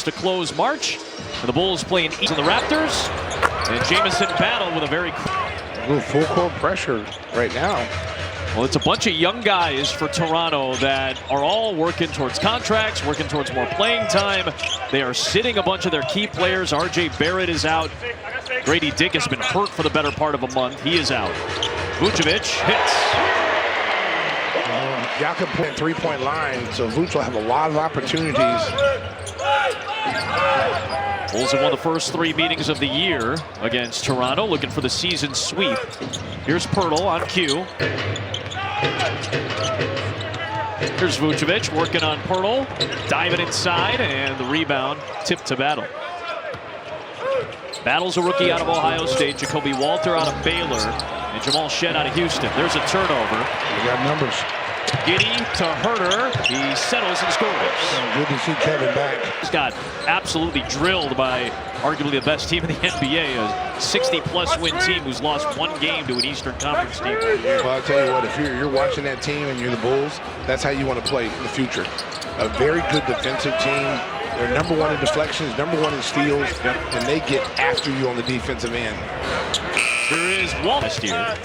to close March. And the Bulls playing East and the Raptors. And Jamison battle with a very full court pressure right now. Well, it's a bunch of young guys for Toronto that are all working towards contracts, working towards more playing time. They are sitting a bunch of their key players. RJ Barrett is out. Grady Dick has been hurt for the better part of a month. He is out. Vucevic hits. Y'all can play three-point line, so Vuce will have a lot of opportunities. Bulls have won the first 3 meetings of the year against Toronto, looking for the season sweep. Here's Pirtle on cue. Here's Vucevic working on Pirtle, diving inside, and the rebound tipped to Battle. Battle's a rookie out of Ohio State, Jacoby Walter out of Baylor, and Jamal Shed out of Houston. There's a turnover. We got numbers. Giddy to Herter. He settles and scores. Good to see Kevin back. He's got absolutely drilled by arguably the best team in the NBA, a 60-plus win team who's lost 1 game to an Eastern Conference team. Well, I'll tell you what, if you're watching that team and you're the Bulls, that's how you want to play in the future. A very good defensive team. They're #1 in deflections, #1 in steals, and they get after you on the defensive end. Here is Wallace here.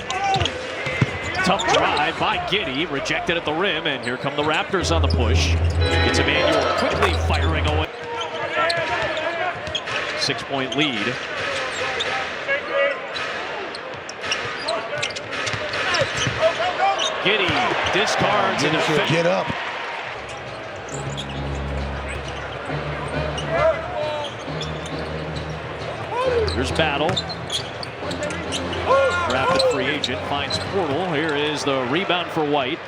Tough drive by Giddy, rejected at the rim, and here come the Raptors on the push. It's Emmanuel quickly firing away. 6-point lead. Giddy discards and defends. Get up. Here's Battle. Drafted free agent finds Portal. Here is the rebound for White.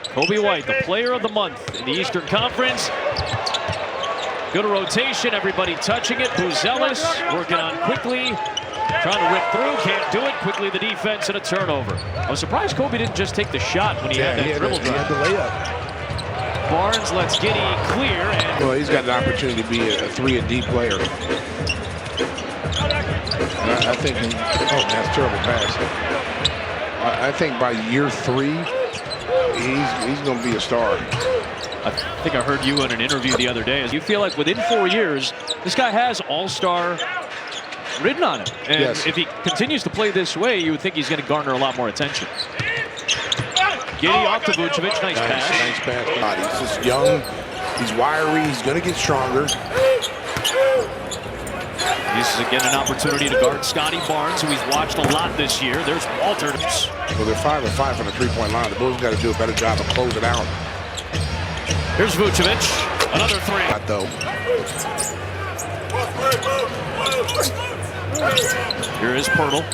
Kobe White, the player of the month in the Eastern Conference. Good rotation, everybody touching it. Buzelis working on quickly. Trying to rip through, can't do it. Quickly the defense and a turnover. I was surprised Kobe didn't just take the shot when he had that dribble drive. He had the layup. Barnes lets Giddy clear. And well, he's got an opportunity to be a 3-and-D player. I think, oh, that's terrible pass. I think by year 3, he's going to be a star. I think I heard you in an interview the other day. You feel like within 4 years, this guy has all-star written on him. And yes, if he continues to play this way, you would think he's going to garner a lot more attention. Giddy off to Vucevic. Nice pass. Nice pass. He's just young. He's wiry. He's going to get stronger. This is again an opportunity to guard Scotty Barnes, who he's watched a lot this year. There's Walter. Well, they're 5 of 5 from the three-point line. The Bulls got to do a better job of closing out. Here's Vucevic. Another 3. Not though. Here is Pirtle.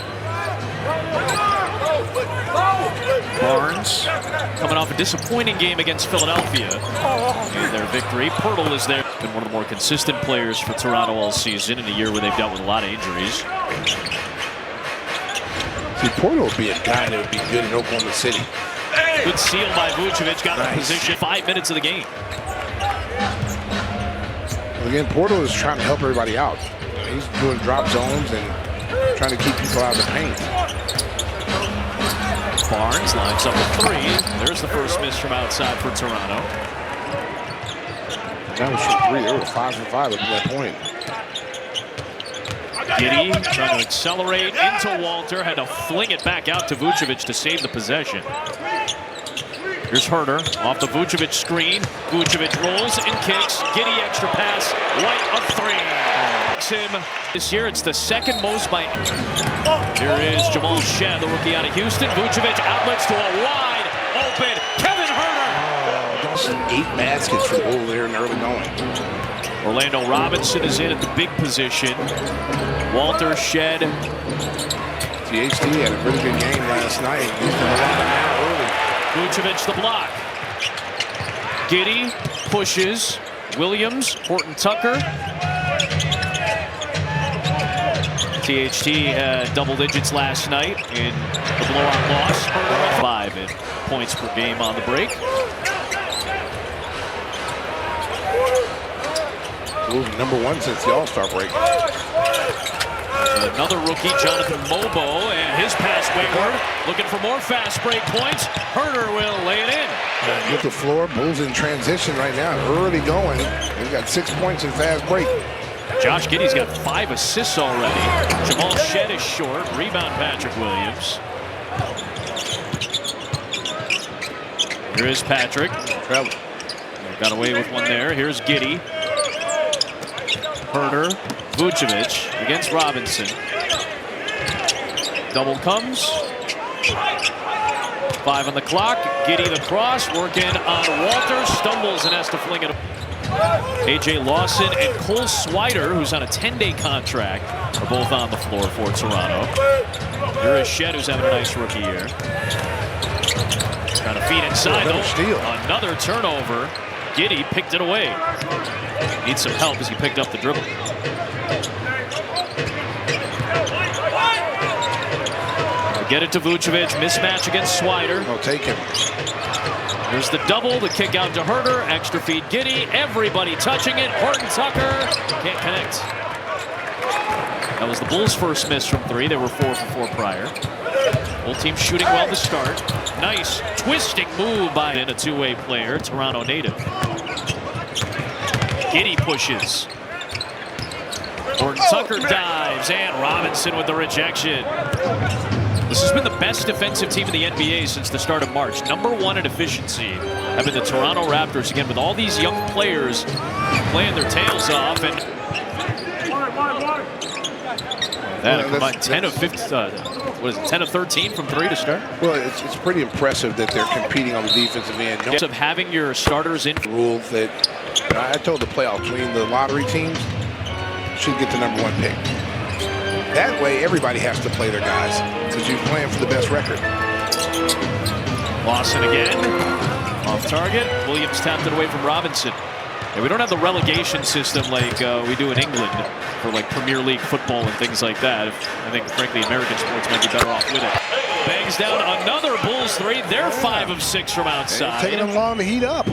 Barnes coming off a disappointing game against Philadelphia. And their victory. Pirtle is there. Been one of the more consistent players for Toronto all season in a year where they've dealt with a lot of injuries. See, Portal would be a guy that would be good in Oklahoma City. Good steal by Vucevic. Got in position. 5 minutes of the game. Again, Portal is trying to help everybody out. He's doing drop zones and trying to keep people out of the paint. Barnes lines up a 3. There's the first miss from outside for Toronto. That was from 3. They were 5 for 5 at that point. Giddy trying to accelerate into Walter. Had to fling it back out to Vucevic to save the possession. Here's Herter off the Vucevic screen. Vucevic rolls and kicks. Giddy extra pass. White a 3. Him this year, it's the 2nd most by. Here is Jamal Shed, the rookie out of Houston. Vucevic outlets to a wide open Kevin Herter. 8 baskets for the Bulls there in the early going. Orlando Robinson is in at the big position. Walter, Shed. THT had a really good game last night. He's been a lot now early. Vucevic the block. Giddy pushes. Williams, Horton Tucker. THT had double digits last night in the blowout loss. 5 in points per game on the break. Bulls #1 since the All-Star break. Another rookie, Jonathan Mobo, and his pass wayward. Looking for more fast break points. Herder will lay it in. Get the floor. Bulls in transition right now. Early going. They've got 6 points in fast break. Josh Giddey's got 5 assists already. Jamal Shed is short. Rebound Patrick Williams. Here is Patrick. Got away with one there. Here's Giddey. Herder. Vucevic against Robinson. Double comes. 5 on the clock. Giddey the cross. Working on Walters. Stumbles and has to fling it. A.J. Lawson and Cole Swider, who's on a 10-day contract, are both on the floor for Toronto. Here is Shed, who's having a nice rookie year. Trying to feed inside, though. Steal. Another turnover. Giddey picked it away. Needs some help as he picked up the dribble. Get it to Vucevic. Mismatch against Swider. I'll take him. There's the double, the kick out to Herder, extra feed Giddey, everybody touching it. Horton Tucker can't connect. That was the Bulls' first miss from 3. They were 4 for 4 prior. Both teams shooting well to start. Nice twisting move by a two-way player, Toronto native. Giddey pushes. Horton Tucker dives, and Robinson with the rejection. This has been the best defensive team in the NBA since the start of March. #1 in efficiency have been the Toronto Raptors. Again, with all these young players playing their tails off. And that combined 10 of 15, what is it, 10 of 13 from 3 to start? Well, it's pretty impressive that they're competing on the defensive end. Of having your starters in. Rule that I told the playoffs between the lottery teams should get the #1 pick. That way, everybody has to play their guys because you're playing for the best record. Lawson again. Off target. Williams tapped it away from Robinson. Yeah, we don't have the relegation system like we do in England for like Premier League football and things like that. I think, frankly, American sports might be better off with it. Bangs down another Bulls 3. They're 5 of 6 from outside. It's taking them long to heat up.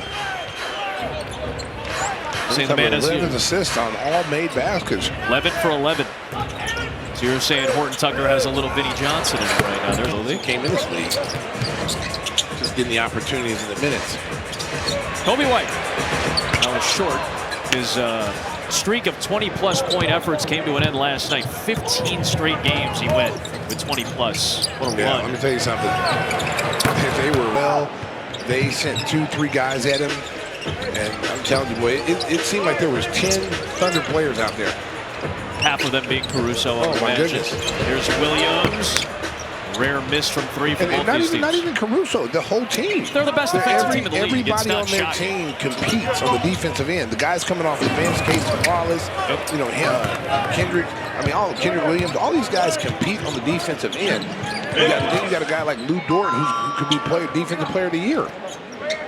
Saying the man has 11 assists on all made baskets. 11 for 11. So you're saying Horton Tucker has a little Vinnie Johnson in it right now. They came in this league. Just getting the opportunities in the minutes. Kobe White. That was short. His streak of 20-plus point efforts came to an end last night. 15 straight games he went with 20-plus. What a run. Let me tell you something. They were well. They sent 2-3 guys at him. And I'm telling you, boy, it seemed like there was 10 Thunder players out there. Half of them being Caruso. Oh, my goodness. Here's Williams. Rare miss from 3 for both these teams. Not even Caruso, the whole team. They're the best defensive team in the league. Everybody on their team competes on the defensive end. The guys coming off the bench, Casey Wallace, you know, him, Kendrick, Kendrick Williams, all these guys compete on the defensive end. Then you got a guy like Lou Dort who could be defensive player of the year.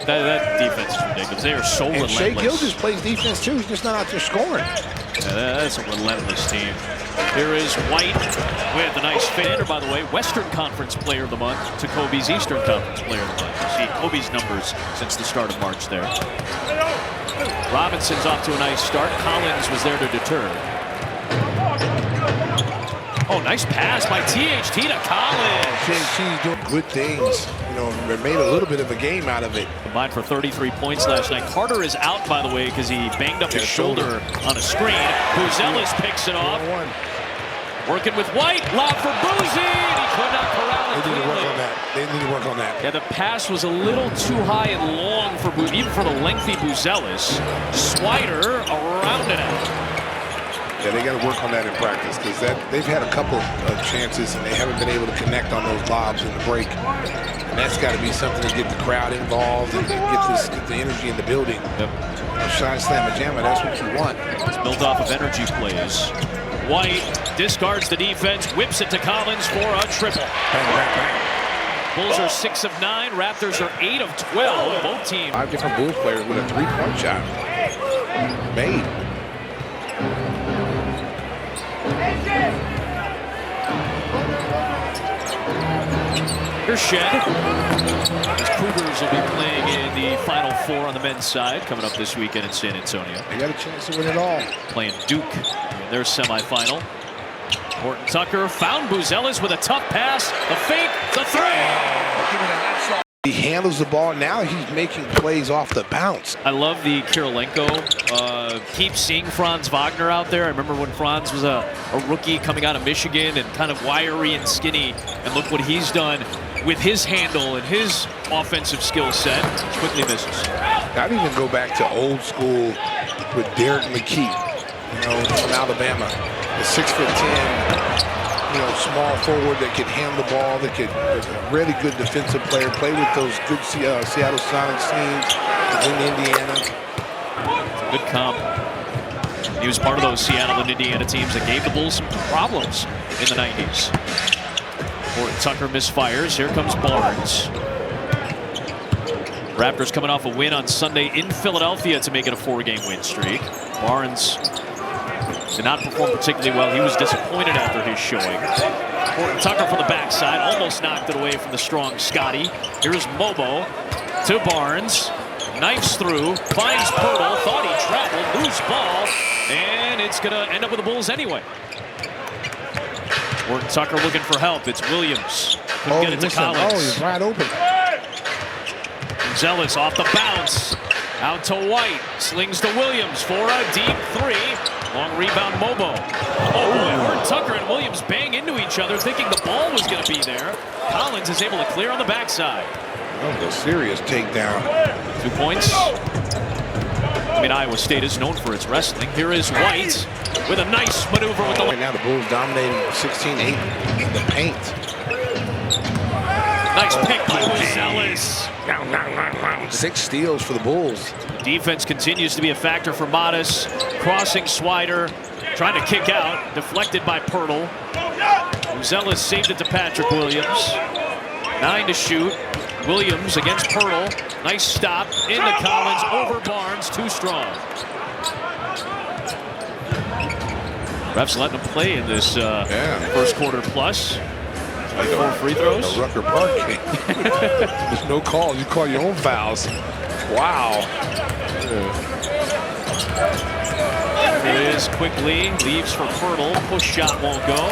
That defense is ridiculous. They are so relentless. Shea Gilgeous plays defense too. He's just not out there scoring. Yeah, that's a relentless team. Here is White with a nice fade. By the way, Western Conference Player of the Month to Kobe's Eastern Conference Player of the Month. You see Kobe's numbers since the start of March there. Robinson's off to a nice start. Collins was there to deter. Oh, nice pass by THT to Collins. THT's doing good things. You know, they made a little bit of a game out of it. Combined for 33 points last night. Carter is out, by the way, because he banged up his shoulder on a screen. Buzelis picks it off. Working with White. Lob for Boozy. He could not corral it. They need to work on that. They need to work on that. Yeah, the pass was a little too high and long for Boozy, even for the lengthy Buzelis. Swider around it out. Yeah, they got to work on that in practice because they've had a couple of chances and they haven't been able to connect on those lobs in the break. And that's got to be something to get the crowd involved and get the energy in the building. Yep. Shine slam and jammer, that's what you want. It's built off of energy plays. White discards the defense, whips it to Collins for a triple. Bang, bang, bang. Bulls are 6 of 9. Raptors are 8 of 12. Both teams. 5 different Bulls players with a 3-point shot made. Here's Shed. His Cougars will be playing in the Final Four on the men's side coming up this weekend in San Antonio. They got a chance to win it all. Playing Duke in their semifinal. Horton Tucker found Buzelis with a tough pass. The fake, the three. He handles the ball. Now he's making plays off the bounce. I love the Kirilenko. Keep seeing Franz Wagner out there. I remember when Franz was a rookie coming out of Michigan and kind of wiry and skinny. And look what he's done with his handle and his offensive skill set. Quickly misses. I'd even go back to old school with Derek McKee, from Alabama. The 6'10", small forward that could handle the ball, that could a really good defensive player, play with those good Seattle Sonics teams in Indiana. Good comp. He was part of those Seattle and Indiana teams that gave the Bulls some problems in the 90s. Horton Tucker misfires. Here comes Barnes. Raptors coming off a win on Sunday in Philadelphia to make it a 4-game win streak. Barnes did not perform particularly well. He was disappointed after his showing. Horton Tucker from the backside almost knocked it away from the strong Scotty. Here's Mobo to Barnes. Knifes through, finds Pirtle, thought he traveled, loose ball, and it's gonna end up with the Bulls anyway. Horton Tucker looking for help. It's Williams. Couldn't get it to Collins. Oh, he's wide open. Zealous off the bounce. Out to White. Slings to Williams for a deep three. Long rebound, Mobo. Oh boy, Horton Tucker and Williams bang into each other thinking the ball was going to be there. Collins is able to clear on the backside. That was a serious takedown. 2 points. I mean, Iowa State is known for its wrestling. Here is White with a nice maneuver with the... Right now the Bulls dominating 16-8 in the paint. Nice pick by Buzelis. 6 steals for the Bulls. Defense continues to be a factor for Modis. Crossing Swider, trying to kick out, deflected by Pirtle. Buzelis saved it to Patrick Williams. 9 to shoot. Williams against Pirtle. Nice stop into Collins, over Barnes, too strong. Refs letting him play in this first quarter plus. Like 4 free throws. The Rucker Park game. There's no calls. You call your own fouls. Wow. There is quickly. Leaves for Pirtle. Push shot won't go.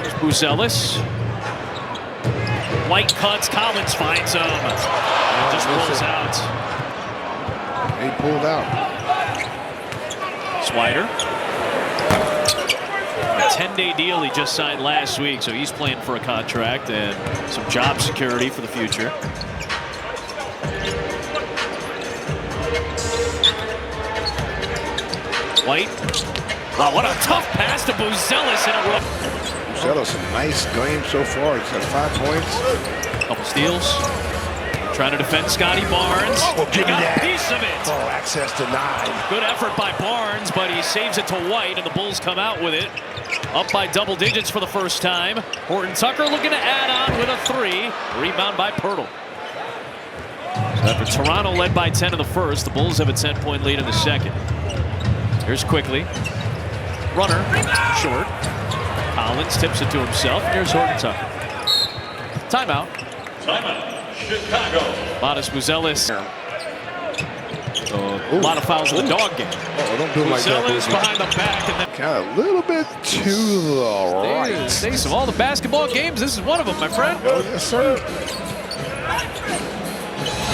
There's Buzelis. White cuts. Collins finds him. Just rolls out. He pulled out. Swider. A 10-day deal he just signed last week, so he's playing for a contract and some job security for the future. White. Wow, what a tough pass to Buzelis in a row. Buzelis, a nice game so far. He's got 5 points. Couple steals. Trying to defend Scotty Barnes. Oh, give me that. A piece of it. Oh, access denied. Good effort by Barnes, but he saves it to White, and the Bulls come out with it. Up by double digits for the first time. Horton Tucker looking to add on with a 3. Rebound by Pirtle. So after Toronto led by 10 in the first, the Bulls have a 10-point lead in the second. Here's quickly. Runner, short. Collins tips it to himself. Here's Horton Tucker. Timeout. Timeout. Chicago. Modis Buzelis. A lot of fouls in the dog game. Oh, don't do it like that. Buzelis behind the back. And then kind of a little bit to the right. Stays of all the basketball games, this is one of them, my friend. Oh, yes, sir.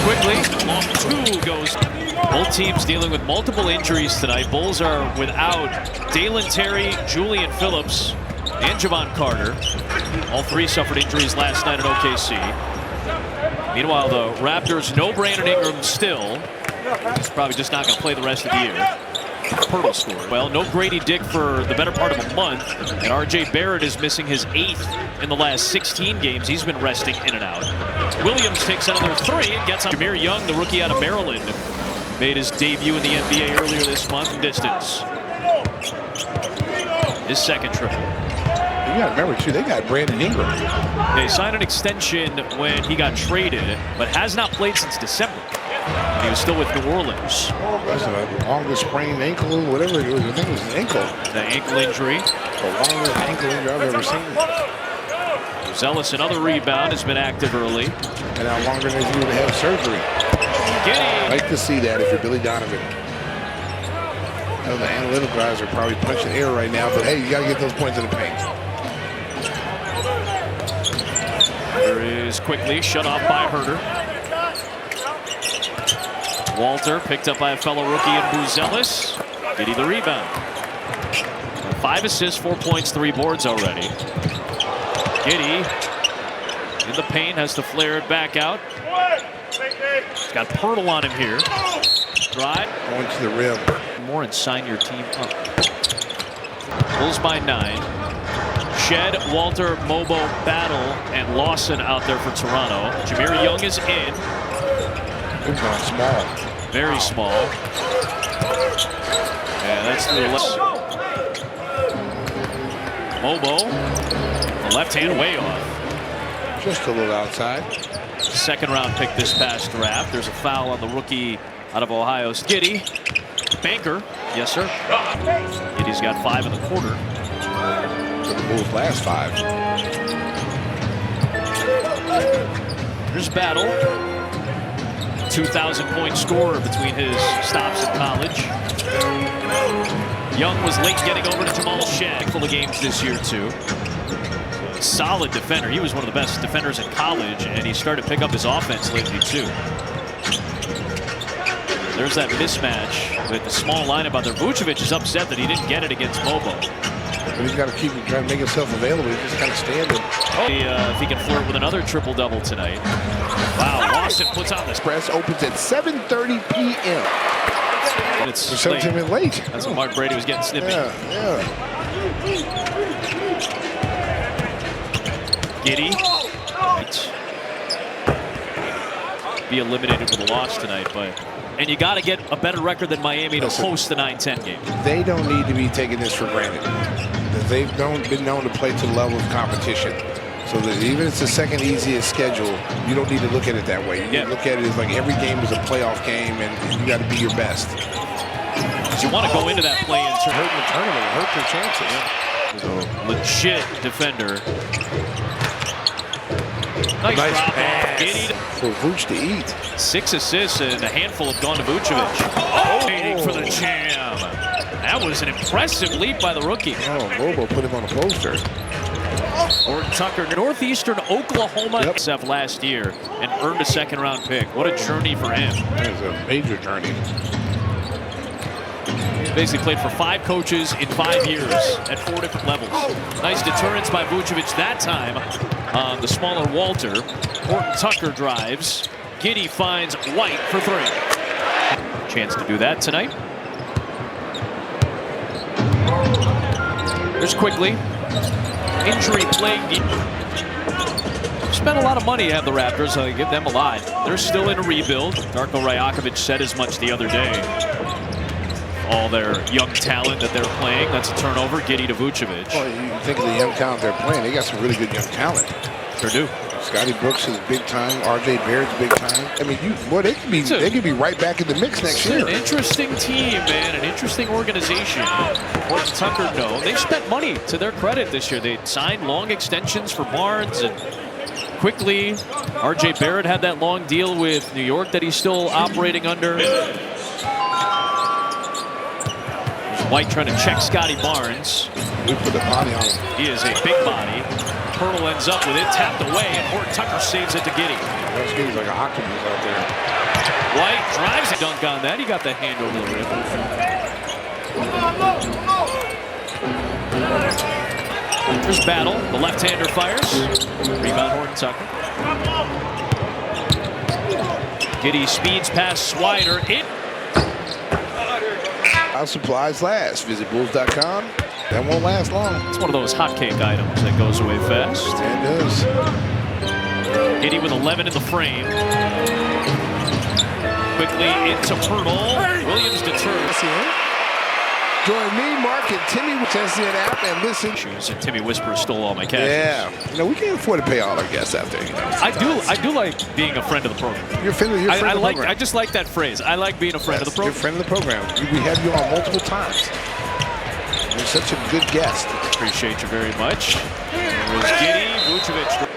Quickly, long 2 goes. Both teams dealing with multiple injuries tonight. Bulls are without Dalen Terry, Julian Phillips, and Javon Carter. All 3 suffered injuries last night at OKC. Meanwhile, the Raptors, no Brandon Ingram still. He's probably just not going to play the rest of the year. Pirtle scored. Well, no Grady Dick for the better part of a month. And R.J. Barrett is missing his 8th in the last 16 games. He's been resting in and out. Williams takes another 3 and gets on. Jameer Young, the rookie out of Maryland, made his debut in the NBA earlier this month from distance. His 2nd triple. You got to remember, too, they got Brandon Ingram. They signed an extension when he got traded, but has not played since December. And he was still with New Orleans. That's the longest sprained ankle, whatever it was. I think it was an ankle. The ankle injury. The longest ankle injury I've ever seen. Zealous, another rebound, has been active early. And how longer than he would have surgery. Giddy. Like to see that if you're Billy Donovan. know the analytical guys are probably punching air right now, but hey, you got to get those points in the paint. There is quickly shut off by Herter. Walter picked up by a fellow rookie in Buzelis. Giddey the rebound. 5 assists, 4 points, 3 boards already. Giddey in the paint, has to flare it back out. He's got Pirtle on him here. Drive. Going to the rim. More and sign your team up. Bulls by 9. Shed, Walter, Mobo, Battle, and Lawson out there for Toronto. Jameer Young is in. It's gone small. Very small. Yeah, that's the left. Mobo, the left hand way off. Just a little outside. Second round pick this past draft. There's a foul on the rookie out of Ohio. Giddey, banker, yes sir. Giddey's got 5 in the quarter. For the Bulls' last 5. Here's Battle. 2,000-point scorer between his stops in college. Young was late getting over to Jamal Shed. Full of games this year too. Solid defender. He was one of the best defenders in college, and he started to pick up his offense lately too. There's that mismatch with the small lineup out there. Vucevic is upset that he didn't get it against Mobo. But he's got to keep trying to make himself available. He's just kind of standing. If he can flirt with another triple-double tonight. Wow, Lawson puts on this. Press opens at 7:30 p.m. And it's 17 minutes late. That's what Mark Brady was getting snippy. Yeah. Giddey. Be eliminated with a loss tonight, and you got to get a better record than Miami to host the 9-10 game. They don't need to be taking this for granted. They've been known to play to the level of competition. So that even if it's the second easiest schedule, you don't need to look at it that way. You need to look at it as like every game is a playoff game, and you got to be your best. You want to go into that play-in tournament, hurt their chances. Legit defender. Nice drop off. Giddey for Vuce to eat. 6 assists and a handful have gone to Vucevic. Waiting for the jam. That was an impressive leap by the rookie. Oh, Mobo put him on a poster. Horton Tucker, Northeastern Oklahoma, last year and earned a second-round pick. What a journey for him. That was a major journey. Basically played for 5 coaches in 5 years at 4 different levels. Nice deterrence by Vucevic that time on the smaller Walter. Horton Tucker drives. Giddey finds White for 3. Chance to do that tonight. There's quickly. Injury plagued. Spent a lot of money to have the Raptors. I give them a lot. They're still in a rebuild. Darko Rajakovic said as much the other day. All their young talent that they're playing. That's a turnover. Giddey to Vucevic. Well, you think of the young talent they're playing. They got some really good young talent. Sure do. Scotty Brooks is big time. RJ Barrett's big time. I mean, they could be right back in the mix next year. An interesting team, man. An interesting organization. Horton Tucker, no. They've spent money to their credit this year. They signed long extensions for Barnes and quickly. RJ Barrett had that long deal with New York that he's still operating under. White trying to check Scotty Barnes. We put the body on him. He is a big body. Pirtle ends up with it, tapped away, and Horton Tucker saves it to Giddey. Giddey's like an octopus out there. White drives a dunk on that. He got the hand over the rim. There's Battle. The left-hander fires. Rebound Horton Tucker. Giddey speeds past Swider. Our supplies last. Visit Bulls.com. That won't last long. It's one of those hotcake items that goes away fast. Yeah, it does. Giddey with 11 in the frame. Quickly into Pirtle. Williams deters. Join me, Mark, and Timmy with the app and listen. And Timmy Whisper stole all my cash. Yeah. We can't afford to pay all our guests out there. I do like being a friend of the program. You're a friend of the program. I just like that phrase. I like being a friend of the program. You're a friend of the program. We have you on multiple times. You're such a good guest. Appreciate you very much. There's Giddey, Vucevic.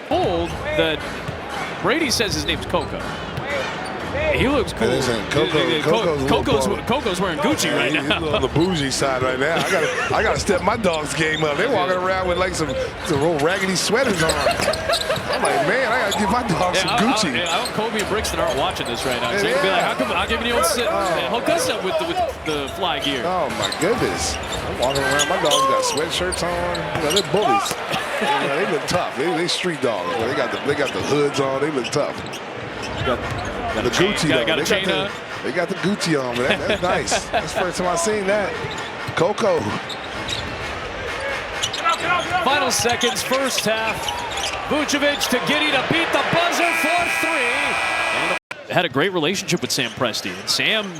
Told that Brady says his name's Coco. He looks cool. Coco's wearing Gucci right now. He's on the bougie side right now. I gotta step my dog's game up. They're walking around with like some old raggedy sweaters on. I'm like, man, I gotta give my dog some Gucci. I hope Kobe and Brixton aren't watching this right now. So you can be like, how come I'm giving you hook us up with the fly gear? Oh my goodness. I'm walking around, my dog's got sweatshirts on. You know, they're bullies. They look tough. They street dogs. They got the hoods on. They look tough. Got the Gucci on. They got the Gucci on, man. That's nice. That's the first time I seen that. Coco. Final seconds, first half. Vucevic to Giddey to beat the buzzer for 3. Had a great relationship with Sam Presti. And Sam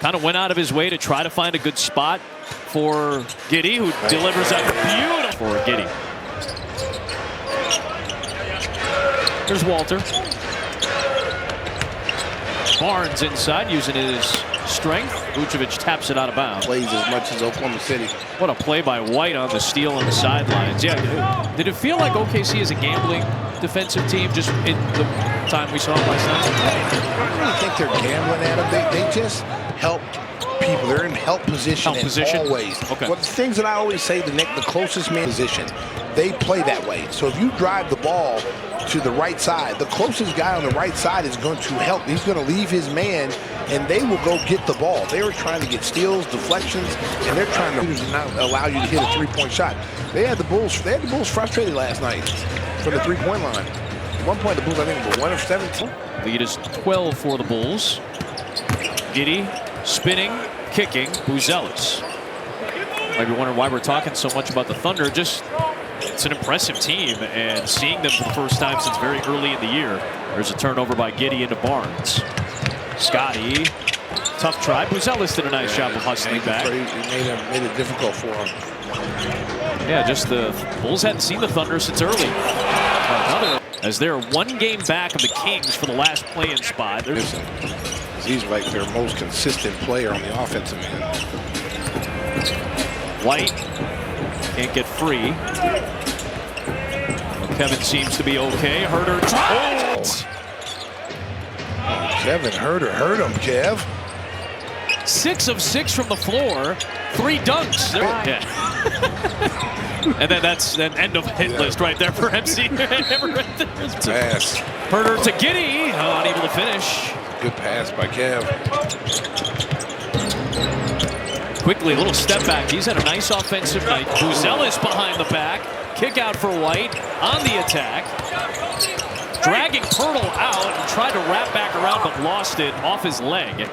kind of went out of his way to try to find a good spot for Giddey, who delivers a beautiful for Giddey. Here's Walter. Barnes inside using his strength. Vucevic taps it out of bounds. Plays as much as Oklahoma City. What a play by White on the steal on the sidelines. Yeah, did it feel like OKC is a gambling defensive team just in the time we saw them last night? I don't really think they're gambling at them. They just help people. They're in help position, always. Okay. Well, the things that I always say, the closest man position, they play that way. So if you drive the ball to the right side, the closest guy on the right side is going to help. He's going to leave his man, and they will go get the ball. They were trying to get steals, deflections, and they're trying to not allow you to hit a three-point shot. They had the Bulls frustrated last night from the three-point line. At one point, the Bulls, I think, were 1 of 17. Lead is 12 for the Bulls. Giddey spinning, kicking, Buzelis. Might be wondering why we're talking so much about the Thunder. Just, it's an impressive team, and seeing them for the first time since very early in the year. There's a turnover by Giddey into Barnes. Scotty, tough try. Buzelis did a nice job of hustling back. He made it difficult for him. Yeah, just the Bulls hadn't seen the Thunder since early. As they're 1 game back of the Kings for the last play-in spot. He's like their most consistent player on the offensive end. White can't get free. Kevin seems to be okay. Herter drives. Kevin Herter hurt him, Kev. 6 of 6 from the floor. 3 dunks. Yeah. And then that's an end of hit list right there for MC. Pass. Herter to Giddey. Unable to finish. Good pass by Kev. Quickly, a little step back. He's had a nice offensive night. Buzelis behind the back. Kick out for White on the attack. Dragging Pirtle out and tried to wrap back around, but lost it off his leg.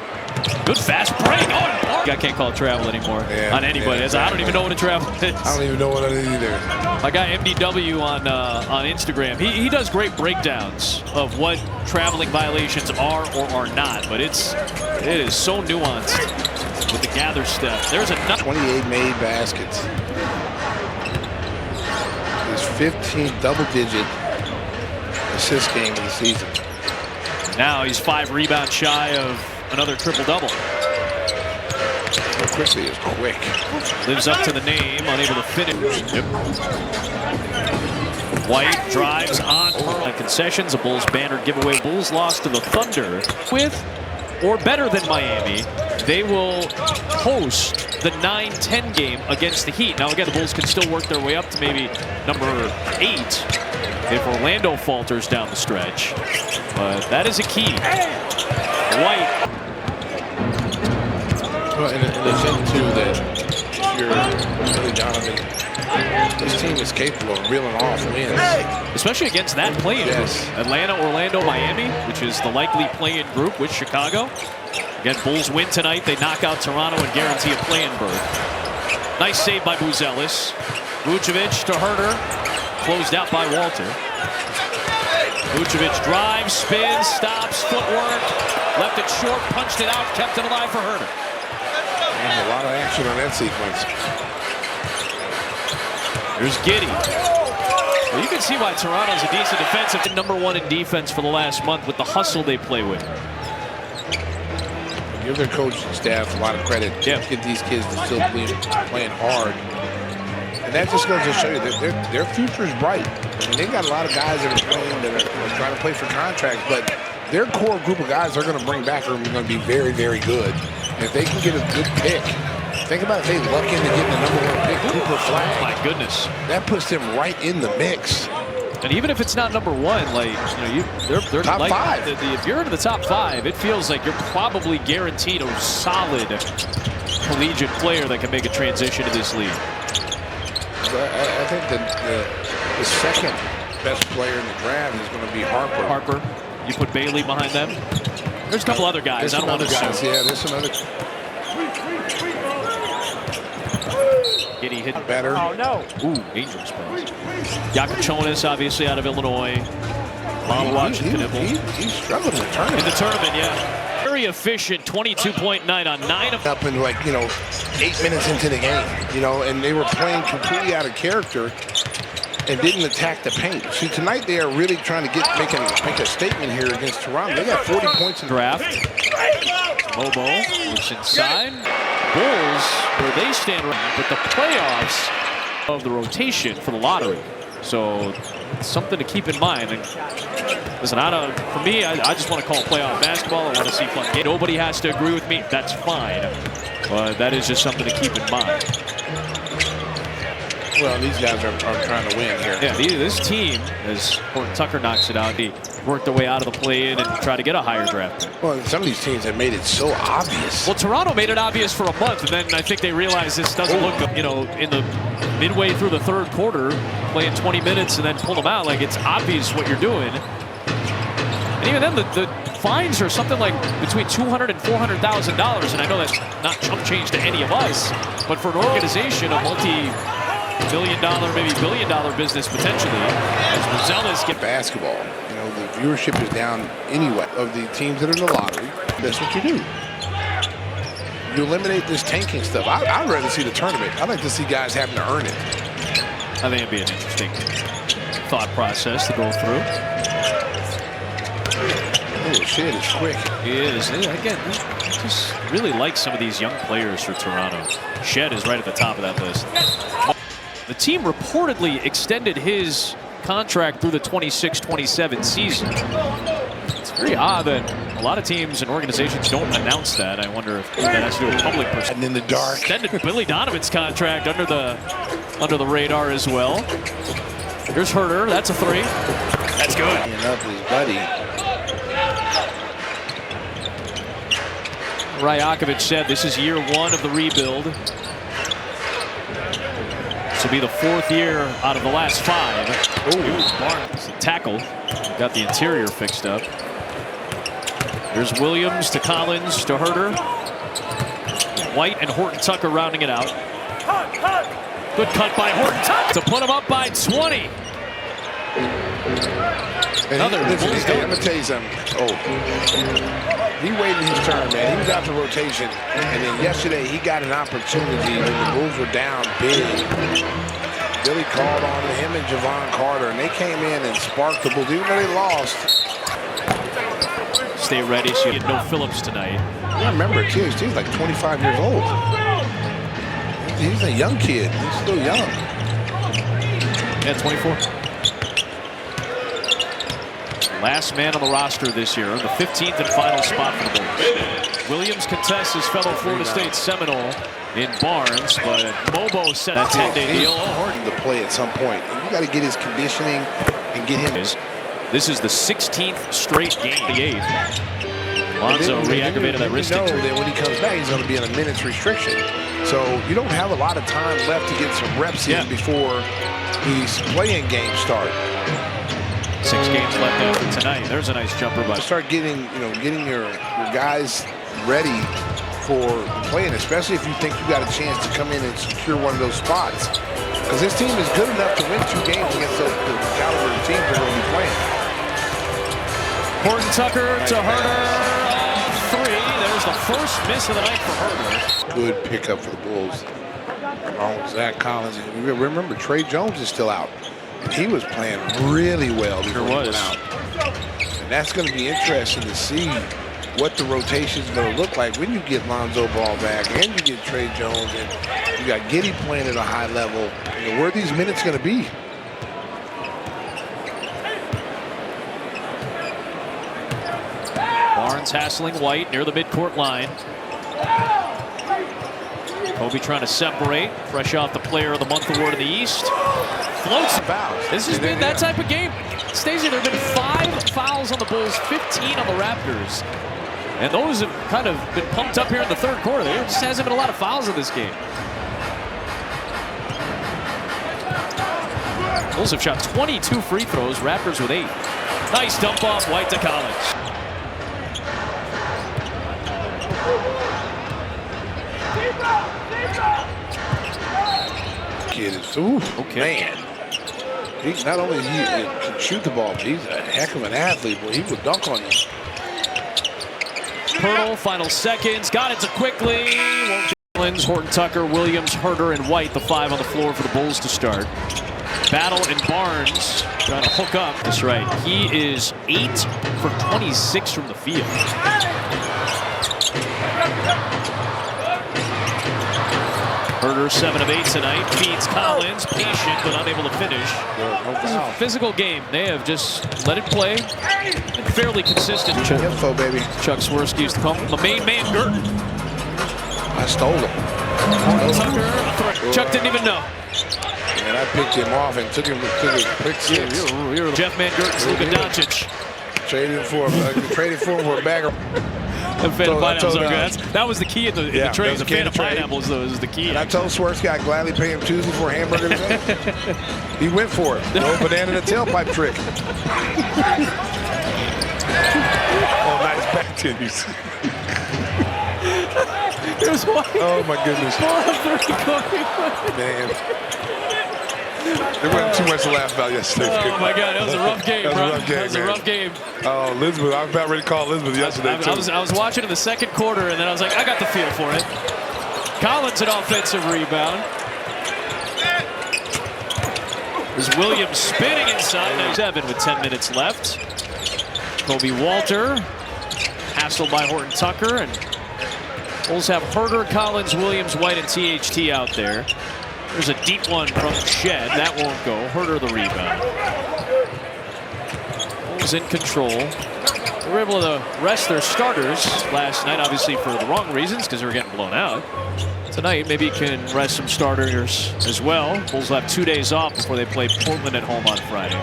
Good fast break. Oh, I can't call it travel anymore on anybody. Yeah, exactly. I don't even know what a travel is. I don't even know what it is either. My guy MDW on Instagram, he does great breakdowns of what traveling violations are or are not, but it is so nuanced with the gather step. There's a 28 made baskets. His 15th double-digit assist game of the season. Now he's 5 rebounds shy of another triple-double. So quickly is quick. Lives up to the name, unable to finish. Yep. White drives on concessions. A Bulls banner giveaway. Bulls lost to the Thunder with or better than Miami. They will host the 9-10 game against the Heat. Now again, the Bulls can still work their way up to maybe number 8 if Orlando falters down the stretch. But that is a key. White. Well, in addition to that, if you're really Donovan, this team is capable of reeling off wins. Especially against that play-in group. Atlanta, Orlando, Miami, which is the likely play-in group with Chicago. Again, Bulls win tonight. They knock out Toronto and guarantee a play-in berth. Nice save by Buzelis. Vucevic to Herter. Closed out by Walter. Vucevic drives, spins, stops, footwork. Left it short, punched it out, kept it alive for Herter. And a lot of action on that sequence. Here's Giddey. Well, you can see why Toronto's a decent defensive. #1 in defense for the last month with the hustle they play with. Give their coaching staff a lot of credit. Get these kids to still playing hard. And that just goes to show you that their future is bright. I mean, they got a lot of guys that are playing that are trying to play for contracts, but their core group of guys they're going to bring back are going to be very, very good. And if they can get a good pick, think about if they luck into getting the #1 pick, Cooper Flag. My goodness. That puts them right in the mix. And even if it's not #1, like, they're top like, 5. If you're in the top 5, it feels like you're probably guaranteed a solid collegiate player that can make a transition to this league. I think the second best player in the draft is going to be Harper. Harper. You put Bailey behind them. There's a couple other guys. There's I don't want to guys. Yeah, there's some other. Giddy hit better. Oh, no. Ooh, dangerous pass. Yakuchonis, obviously, out of Illinois. Mom watching He's struggling in the tournament. In the tournament, yeah. Very efficient, 22.9 on 9 of... Up in 8 minutes into the game, and they were playing completely out of character and didn't attack the paint. See, tonight they are really trying to make a statement here against Toronto. They got 40 points in the draft. Mobo looks inside. Bulls, where they stand right, but the playoffs of the rotation for the lottery. So something to keep in mind. And listen, for me, I just want to call playoff basketball. I want to see fun games. Nobody has to agree with me. That's fine. But that is just something to keep in mind. Well, these guys are trying to win here. Yeah, this team, as Horton Tucker knocks it out, he worked their way out of the play-in and try to get a higher draft pick. Well, some of these teams have made it so obvious. Well, Toronto made it obvious for a month, and then I think they realized this doesn't look, in the midway through the third quarter, playing 20 minutes and then pull them out. Like, it's obvious what you're doing. And even then, the fines are something like between $200,000 and $400,000, and I know that's not chump change to any of us, but for an organization, a multi-million-dollar, maybe billion-dollar business potentially, as Rosellas get basketball. The viewership is down anyway of the teams that are in the lottery. That's what you do. You eliminate this tanking stuff. I'd rather see the tournament. I'd like to see guys having to earn it. I think it'd be an interesting thought process to go through. Oh, shit, it's quick. He is. Again, I just really like some of these young players for Toronto. Shed is right at the top of that list. The team reportedly extended his contract through the 26-27 season. It's very odd that a lot of teams and organizations don't announce that. I wonder if that has to do with public perception. And in the dark. Extended Billy Donovan's contract under the radar as well. Here's Herter. That's a 3. That's good. Up his buddy. Rajakovic said this is year 1 of the rebuild. This will be the 4th year out of the last 5. Ooh, Barnes, tackle. Got the interior fixed up. There's Williams to Collins to Herter. White and Horton Tucker rounding it out. Good cut by Horton Tucker to put him up by 20. I'm going to tell you something. He waited his turn, man. He was out the rotation. And then yesterday, he got an opportunity when the Bulls were down big. Billy called on him and Javon Carter, and they came in and sparked the Bulls, even though they lost. Stay ready, so you get no Phillips tonight. Yeah, remember, he's like 25 years old. He's a young kid. He's still young. Yeah, 24. Last man on the roster this year, the 15th and final spot for the Bulls. Williams contests his fellow Florida State Seminole in Barnes, but Mobo set a 10-day deal. Horton to play at some point. And you got to get his conditioning and get him. This is the 16th straight game, the 8th. Lonzo re-aggravated that wrist injury. That when he comes back, he's going to be in a minutes restriction. So you don't have a lot of time left to get some reps in before these playing games start. 6 games left after tonight. There's a nice jumper by. Start getting, getting your guys ready for playing, especially if you think you got a chance to come in and secure one of those spots. Because this team is good enough to win 2 games against the caliber of teams they're going to be playing. Horton Tucker to Herter. 3. There's the first miss of the night for Herter. Good pickup for the Bulls. Oh, Zach Collins. Remember, Trey Jones is still out. He was playing really well before he went out. And that's going to be interesting to see what the rotation is going to look like when you get Lonzo Ball back and you get Trey Jones and you got Giddy playing at a high level. Where are these minutes going to be? Barnes hassling White near the midcourt line. Kobe trying to separate. Fresh off the Player of the Month award in the East. Floats. Fouls. This has been that type of game. Stacey, there have been 5 fouls on the Bulls, 15 on the Raptors. And those have kind of been pumped up here in the third quarter. There just hasn't been a lot of fouls in this game. Bulls have shot 22 free throws, Raptors with 8. Nice dump off, White to Collins. Kid is, man. He's not only he can shoot the ball, but he's a heck of an athlete. Boy, he will dunk on you. Hurdle, final seconds. Got it to quickly. Horton Tucker, Williams, Herter, and White, the 5 on the floor for the Bulls to start. Battle and Barnes trying to hook up. That's right. He is 8 for 26 from the field. Herter 7 of 8 tonight. Feeds Collins, patient but unable to finish. This is a physical game. They have just let it play. Been fairly consistent. Info, baby. Chuck Swirsky used to call him the main man, Girton. I stole him. Tucker, Chuck didn't even know. And I picked him off and took him to the quick 6. Jeff Van Gerten's Luka Doncic. Traded for him for a bag of. Pineapples are good. That was the key in the trade. The can of pineapples, though, is the key. And I told Swirsky I'd gladly pay him Tuesday for a hamburger. He went for it. No banana in the tailpipe trick. Oh, nice back titties. There's one. Oh my goodness. Man. There wasn't too much to laugh about yesterday. Oh my God, that was a rough game, bro. That was a rough game. Oh, Elizabeth, I was about ready to call Elizabeth yesterday, too. I was watching in the second quarter, and then I was like, I got the feel for it. Collins an offensive rebound. There's Williams spinning inside. 7 with 10 minutes left. Kobe Walter hassled by Horton Tucker, and Bulls have Herter, Collins, Williams, White, and THT out there. There's a deep one from Shed. That won't go. Herter the rebound. Bulls in control. They were able to rest their starters last night, obviously for the wrong reasons, because they were getting blown out. Tonight, maybe you can rest some starters as well. Bulls will have 2 days off before they play Portland at home on Friday.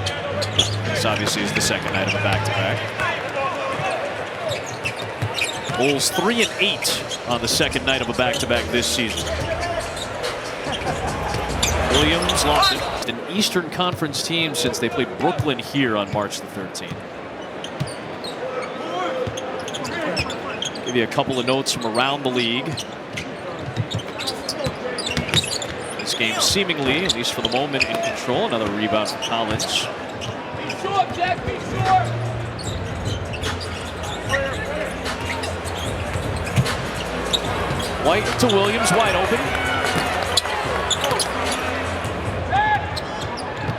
This obviously is the second night of a back-to-back. Bulls 3 and 8 on the second night of a back-to-back this season. Williams lost it. An Eastern Conference team since they played Brooklyn here on March the 13th. Give you a couple of notes from around the league. This game seemingly, at least for the moment, in control. Another rebound from Collins. Be short, Jack, be short. White to Williams, wide open.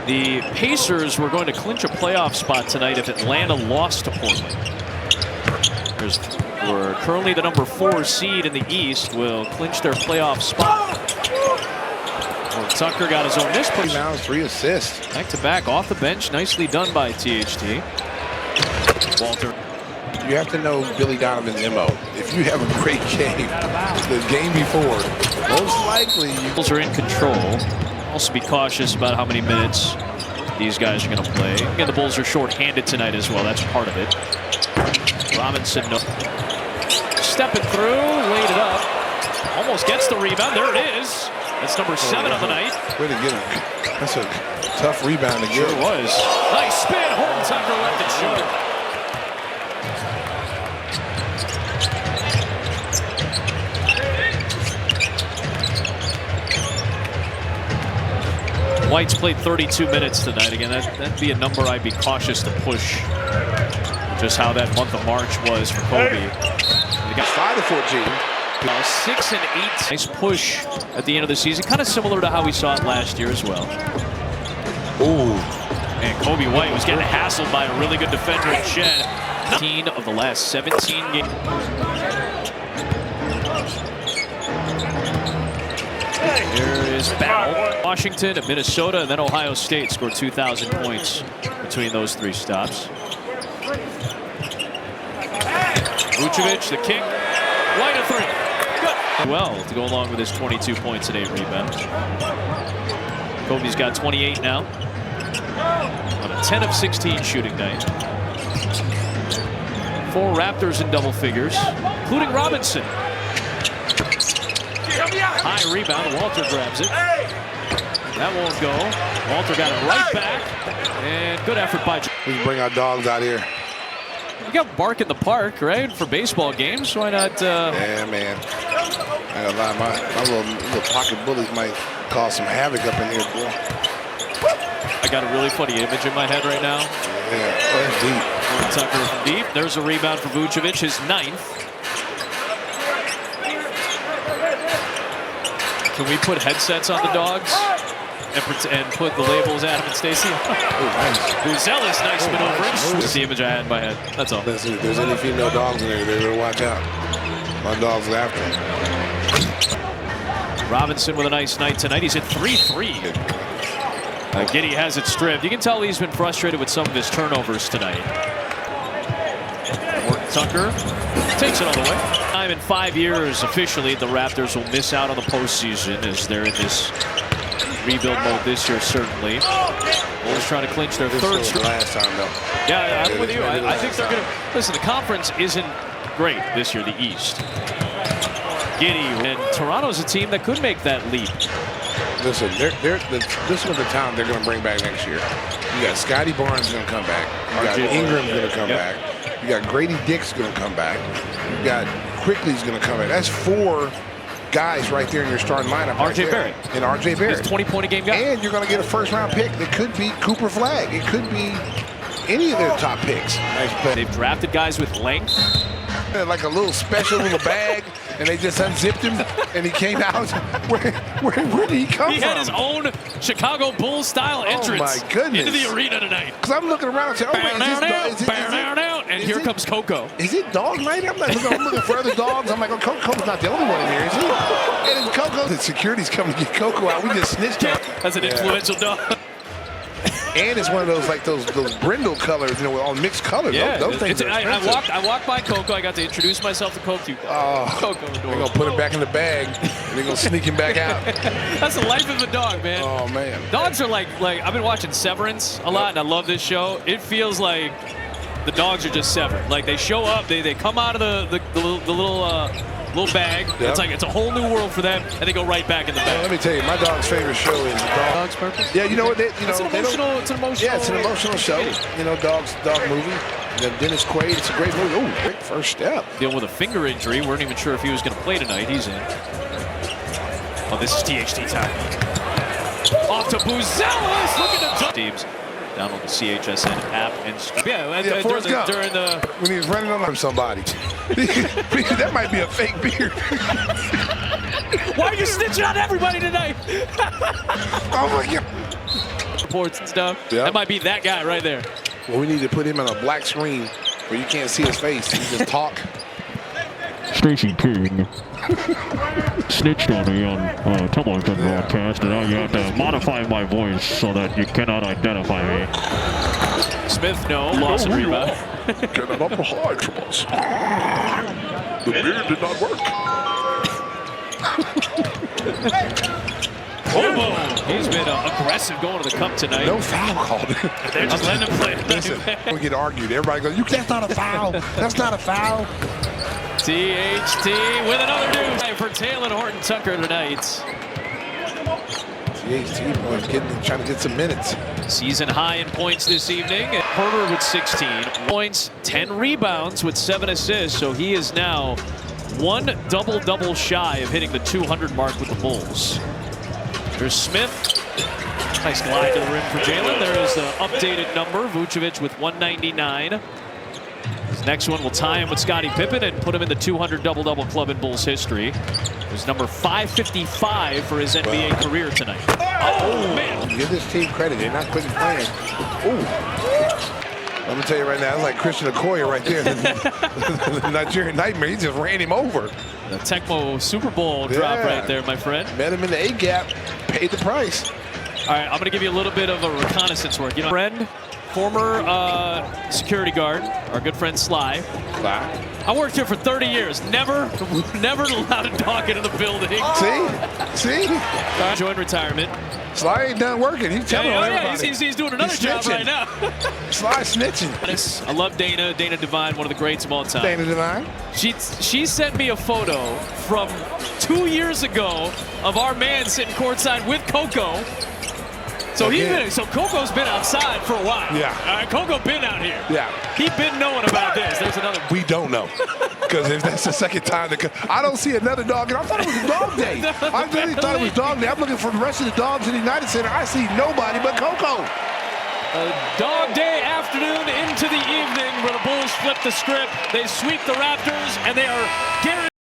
The Pacers were going to clinch a playoff spot tonight if Atlanta lost to Portland. We're currently the number 4 seed in the East, will clinch their playoff spot. Well, Tucker got his own miss. 3 assists. Back to back off the bench. Nicely done by THT. Walter. You have to know Billy Donovan's MO. If you have a great game, the game before, most likely you Bulls are in control. Also be cautious about how many minutes these guys are going to play. Again, the Bulls are short-handed tonight as well. That's part of it. Robinson stepping through, laid it up. Almost gets the rebound. There it is. That's number 7 on the night. Way to get it. That's a tough rebound to get. Sure was. Nice spin. Horton Tucker left it short. White's played 32 minutes tonight. Again, that'd be a number I'd be cautious to push. Just how that month of March was for Kobe. They got 5 to 14. 6 and 8. Nice push at the end of the season. Kind of similar to how we saw it last year as well. Ooh. And Kobe White was getting hassled by a really good defender in Shed. 19 of the last 17 games. Here is Battle. Washington and Minnesota, and then Ohio State scored 2,000 points between those 3 stops. Vucevic, the kick, right of three. Good. Well, to go along with his 22 points and 8 rebounds. Kobe's got 28 now on a 10 of 16 shooting night. 4 Raptors in double figures, including Robinson. High rebound, Walter grabs it. That won't go. Walter got it right back. And good effort by... We can bring our dogs out here. You got Bark in the park, right? For baseball games. Why not? Yeah, man. I gotta lie, my little pocket bullies might cause some havoc up in here, boy. I got a really funny image in my head right now. Yeah, that's deep. Tucker from deep. There's a rebound for Vucevic, his 9th. Can we put headsets on the dogs and put the labels Adam and Stacy? Buzelis, nice maneuvering. That's the image I had in my head. That's all. Listen, if there's any female dogs in there, they're gonna watch out. My dog's are after him. Robinson with a nice night tonight. He's at 3-3. Giddey has it stripped. You can tell he's been frustrated with some of his turnovers tonight. Tucker takes it all the way. Time in 5 years officially the Raptors will miss out on the postseason as they're in this rebuild mode this year, certainly. Bulls trying to clinch their third straight. Last time, though. Yeah, I'm with you. I think they're going to... Listen, the conference isn't great this year, the East. Giddey, and Toronto's a team that could make that leap. Listen, this is the talent they're going to bring back next year. You got Scotty Barnes going to come back. You got Ingram's going to come back. You got Grady Dick's going to come back. You got Quickly's going to come back. That's 4 guys right there in your starting lineup. RJ Barrett. And RJ Barrett. He's a 20-point-a-game guy. And you're going to get a first-round pick. It could be Cooper Flagg. It could be any of their top picks. Nice play. They've drafted guys with length. Like a little special little bag, and they just unzipped him, and he came out. Where did he come from? He had his own Chicago Bulls style entrance my goodness. into the arena tonight. Because I'm looking around and saying, oh, and here comes Coco. Is it dog night? I'm looking for other dogs. I'm like, oh, Coco's not the only one in here, is he? And it's Coco. The security's coming to get Coco out. We just snitched him. That's an influential dog. And it's one of those like those brindle colors, you know, with all mixed colors. Yeah, those things are expensive. I walked by Coco. I got to introduce myself to Coco. Coco, they're gonna put him back in the bag, and they're gonna sneak him back out. That's the life of a dog, man. Oh man, dogs are like I've been watching Severance a lot, and I love this show. It feels like the dogs are just severed. Like they show up, they come out of the little bag. Yep. It's like it's a whole new world for them, and they go right back in the bag. Let me tell you, my dog's favorite show is Dog's Purpose. Yeah, you know what? It's an emotional. Yeah, it's an emotional show. You know, dog movie. Then Dennis Quaid. It's a great movie. Oh, great first step. Dealing with a finger injury. Weren't even sure if he was going to play tonight. He's in. Oh, this is THT time. Off to Buzelis. Look at the teams. Down on the CHSN app and during the when he was running on somebody. That might be a fake beard. Why are you snitching on everybody tonight? Oh my God. Reports and stuff. Yep. That might be that guy right there. Well, we need to put him on a black screen where you can't see his face. He just talk. Stacey King snitched on me on television broadcast, and now you have to modify my voice so that you cannot identify me. Smith, no. Loss and rebound. Get it up high, Tremors. The beard did not work. He's been aggressive going to the cup tonight. No foul called. They're just letting him play. Listen, we get argued. Everybody goes, that's not a foul. That's not a foul. THT with another news for Taylor Horton Tucker tonight. THT boys trying to get some minutes. Season high in points this evening. Herter with 16 points, 10 rebounds with 7 assists. So he is now 1 double-double shy of hitting the 200 mark with the Bulls. There's Smith. Nice glide to the rim for Jalen. There is the updated number. Vucevic with 199. His next one will tie him with Scottie Pippen and put him in the 200 double-double club in Bulls history. It was number 555 for his NBA career tonight. Oh, man. Give this team credit. They're not quitting playing. Let me tell you right now, that's like Christian Okoye right there. The Nigerian Nightmare, he just ran him over. The Tecmo Super Bowl drop right there, my friend. Met him in the A-gap, paid the price. All right, I'm going to give you a little bit of a reconnaissance work. You know, friend former security guard, our good friend Sly. Sly. I worked here for 30 years. Never allowed a dog into the building. See? Enjoying retirement. Sly ain't done working. He's telling everybody. He's doing another job right now. Sly snitching. I love Dana Devine, one of the greats of all time. Dana Devine. She sent me a photo from 2 years ago of our man sitting courtside with Coco. So Coco's been outside for a while. Yeah. Coco been out here. Yeah. He been knowing about this. There's another. We don't know. Because if that's the second time, I don't see another dog. And I thought it was dog day. I really thought it was dog day. I'm looking for the rest of the dogs in the United Center. I see nobody but Coco. A dog day afternoon into the evening where the Bulls flip the script. They sweep the Raptors, and they are guaranteed.